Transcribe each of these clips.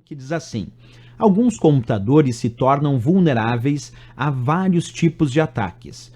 que diz assim: alguns computadores se tornam vulneráveis a vários tipos de ataques.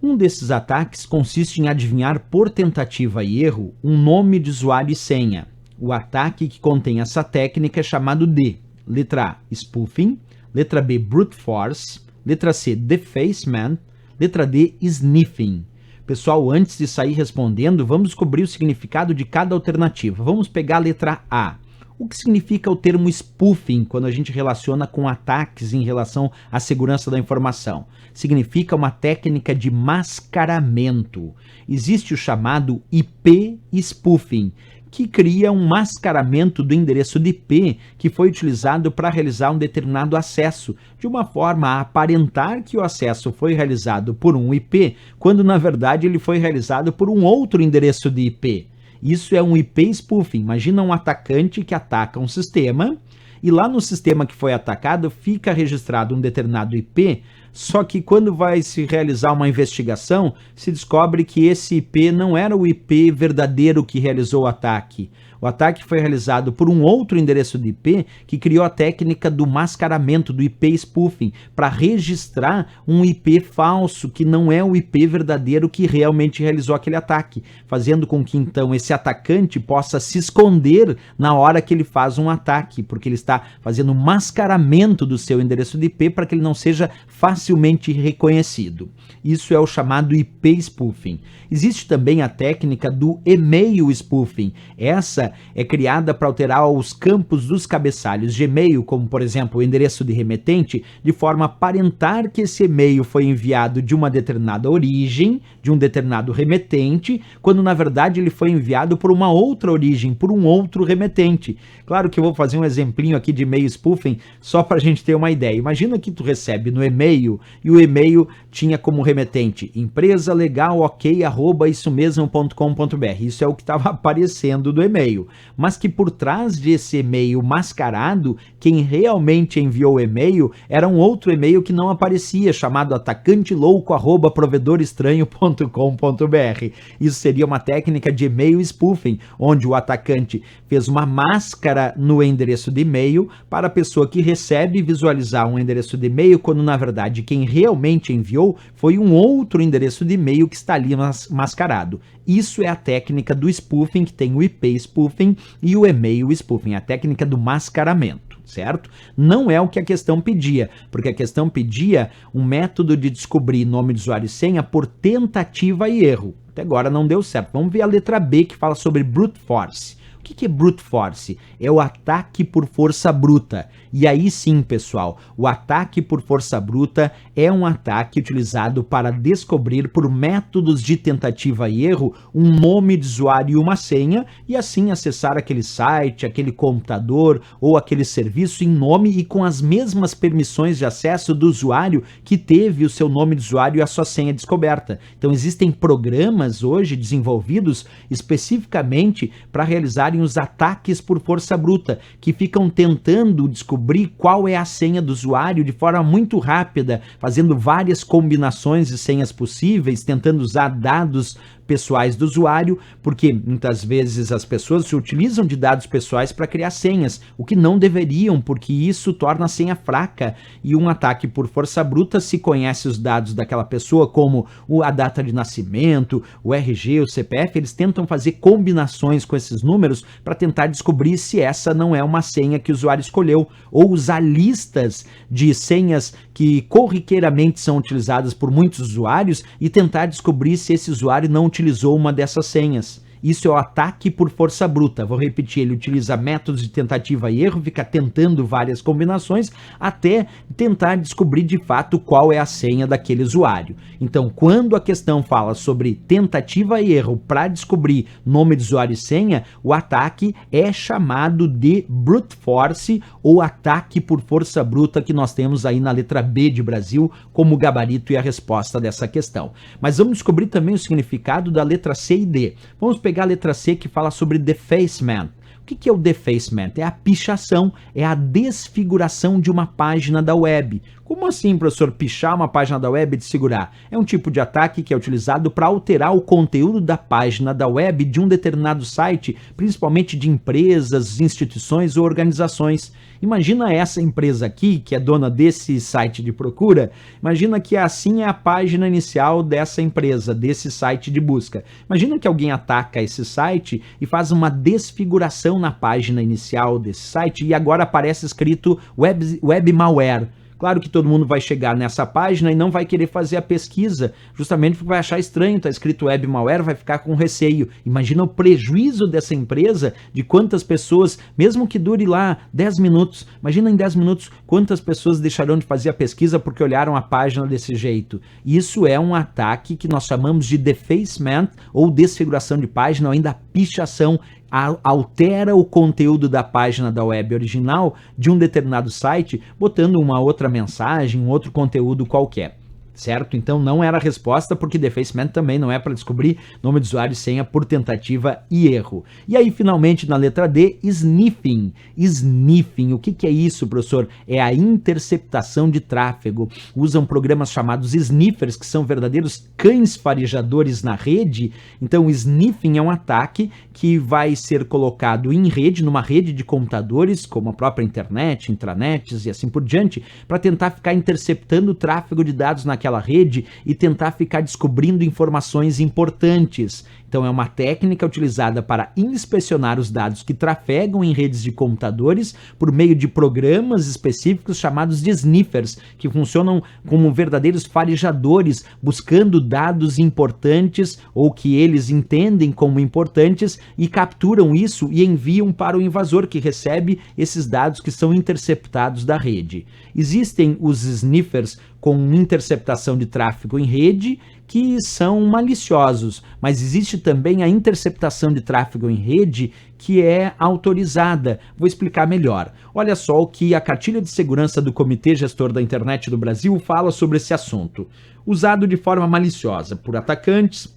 Um desses ataques consiste em adivinhar por tentativa e erro um nome de usuário e senha. O ataque que contém essa técnica é chamado de letra A, spoofing, letra B, brute force, letra C, defacement, letra D, sniffing. Pessoal, antes de sair respondendo, vamos descobrir o significado de cada alternativa. Vamos pegar a letra A. O que significa o termo spoofing quando a gente relaciona com ataques em relação à segurança da informação? Significa uma técnica de mascaramento. Existe o chamado IP spoofing, que cria um mascaramento do endereço de IP que foi utilizado para realizar um determinado acesso, de uma forma a aparentar que o acesso foi realizado por um IP, quando na verdade ele foi realizado por um outro endereço de IP. Isso é um IP spoofing. Imagina um atacante que ataca um sistema e lá no sistema que foi atacado fica registrado um determinado IP, só que quando vai se realizar uma investigação, se descobre que esse IP não era o IP verdadeiro que realizou o ataque. O ataque foi realizado por um outro endereço de IP que criou a técnica do mascaramento, do IP spoofing, para registrar um IP falso, que não é o IP verdadeiro que realmente realizou aquele ataque, fazendo com que então esse atacante possa se esconder na hora que ele faz um ataque, porque ele está fazendo um mascaramento do seu endereço de IP para que ele não seja facilmente reconhecido. Isso é o chamado IP spoofing. Existe também a técnica do e-mail spoofing. Essa é criada para alterar os campos dos cabeçalhos de e-mail, como por exemplo o endereço de remetente, de forma a aparentar que esse e-mail foi enviado de uma determinada origem, de um determinado remetente, quando na verdade ele foi enviado por uma outra origem, por um outro remetente. Claro que eu vou fazer um exemplinho aqui de e-mail spoofing só para a gente ter uma ideia. Imagina que tu recebe no e-mail e o e-mail tinha como remetente empresa legal ok @isomesmo.com.br. Isso é o que estava aparecendo do e-mail, mas que por trás desse e-mail mascarado, quem realmente enviou o e-mail era um outro e-mail que não aparecia, chamado atacantelouco@provedorestranho.com.br. Isso seria uma técnica de e-mail spoofing, onde o atacante fez uma máscara no endereço de e-mail para a pessoa que recebe visualizar um endereço de e-mail, quando na verdade quem realmente enviou foi um outro endereço de e-mail que está ali mascarado. Isso é a técnica do spoofing, que tem o IP spoofing e o e-mail spoofing, a técnica do mascaramento, certo? Não é o que a questão pedia, porque a questão pedia um método de descobrir nome de usuário e senha por tentativa e erro. Até agora não deu certo. Vamos ver a letra B, que fala sobre brute force. O que é brute force? É o ataque por força bruta. E aí sim, pessoal, o ataque por força bruta é um ataque utilizado para descobrir por métodos de tentativa e erro um nome de usuário e uma senha, e assim acessar aquele site, aquele computador ou aquele serviço em nome e com as mesmas permissões de acesso do usuário que teve o seu nome de usuário e a sua senha descoberta. Então existem programas hoje desenvolvidos especificamente para realizarem os ataques por força bruta, que ficam tentando descobrir qual é a senha do usuário de forma muito rápida, fazendo várias combinações de senhas possíveis, tentando usar dados pessoais do usuário, porque muitas vezes as pessoas se utilizam de dados pessoais para criar senhas, o que não deveriam, porque isso torna a senha fraca, e um ataque por força bruta se conhece os dados daquela pessoa, como a data de nascimento, o RG, o CPF, eles tentam fazer combinações com esses números para tentar descobrir se essa não é uma senha que o usuário escolheu, ou usar listas de senhas que corriqueiramente são utilizadas por muitos usuários e tentar descobrir se esse usuário não utilizou uma dessas senhas. Isso é o ataque por força bruta. Vou repetir, ele utiliza métodos de tentativa e erro, fica tentando várias combinações até tentar descobrir de fato qual é a senha daquele usuário. Então, quando a questão fala sobre tentativa e erro para descobrir nome de usuário e senha, o ataque é chamado de brute force, ou ataque por força bruta, que nós temos aí na letra B de Brasil como gabarito e a resposta dessa questão. Mas vamos descobrir também o significado da letra C e D. Vamos pegar a letra C, que fala sobre defacement. O que é o defacement? É a pichação, é a desfiguração de uma página da web. Como assim, professor, pichar uma página da web e desfigurar? É um tipo de ataque que é utilizado para alterar o conteúdo da página da web de um determinado site, principalmente de empresas, instituições ou organizações. Imagina essa empresa aqui, que é dona desse site de procura, imagina que assim é a página inicial dessa empresa, desse site de busca. Imagina que alguém ataca esse site e faz uma desfiguração na página inicial desse site e agora aparece escrito web malware. Claro que todo mundo vai chegar nessa página e não vai querer fazer a pesquisa, justamente porque vai achar estranho, tá escrito web malware, vai ficar com receio. Imagina o prejuízo dessa empresa, de quantas pessoas, mesmo que dure lá 10 minutos, imagina em 10 minutos quantas pessoas deixarão de fazer a pesquisa porque olharam a página desse jeito. Isso é um ataque que nós chamamos de defacement ou desfiguração de página ou ainda pichação. Altera o conteúdo da página da web original de um determinado site, botando uma outra mensagem, um outro conteúdo qualquer. Certo? Então não era a resposta, porque defacement também não é para descobrir nome de usuário e senha por tentativa e erro. E aí, finalmente, na letra D, sniffing. Sniffing, o que é isso, professor? É a interceptação de tráfego. Usam programas chamados sniffers, que são verdadeiros cães farejadores na rede. Então, sniffing é um ataque que vai ser colocado em rede, numa rede de computadores, como a própria internet, intranets e assim por diante, para tentar ficar interceptando o tráfego de dados naquela rede e tentar ficar descobrindo informações importantes. Então é uma técnica utilizada para inspecionar os dados que trafegam em redes de computadores por meio de programas específicos chamados de sniffers, que funcionam como verdadeiros farejadores, buscando dados importantes ou que eles entendem como importantes e capturam isso e enviam para o invasor, que recebe esses dados que são interceptados da rede. Existem os sniffers com interceptação de tráfego em rede, que são maliciosos, mas existe também a interceptação de tráfego em rede que é autorizada. Vou explicar melhor. Olha só o que a cartilha de segurança do Comitê Gestor da Internet do Brasil fala sobre esse assunto. Usado de forma maliciosa por atacantes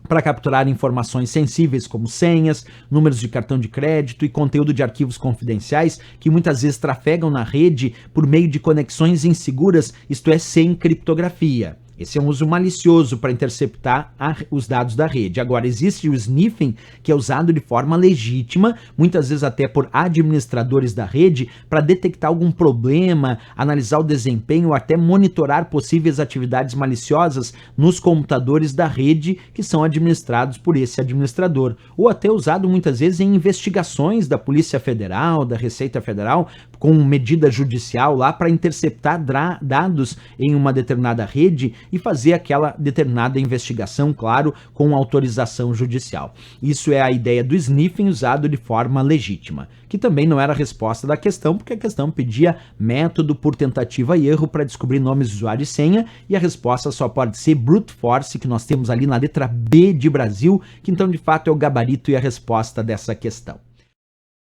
para capturar informações sensíveis como senhas, números de cartão de crédito e conteúdo de arquivos confidenciais que muitas vezes trafegam na rede por meio de conexões inseguras, isto é, sem criptografia. Esse é um uso malicioso para interceptar os dados da rede. Agora, existe o sniffing, que é usado de forma legítima, muitas vezes até por administradores da rede, para detectar algum problema, analisar o desempenho ou até monitorar possíveis atividades maliciosas nos computadores da rede que são administrados por esse administrador. Ou até usado muitas vezes em investigações da Polícia Federal, da Receita Federal, com medida judicial lá para interceptar dados em uma determinada rede e fazer aquela determinada investigação, claro, com autorização judicial. Isso é a ideia do sniffing usado de forma legítima, que também não era a resposta da questão, porque a questão pedia método por tentativa e erro para descobrir nomes de usuário e senha, e a resposta só pode ser brute force, que nós temos ali na letra B de Brasil, que então de fato é o gabarito e a resposta dessa questão.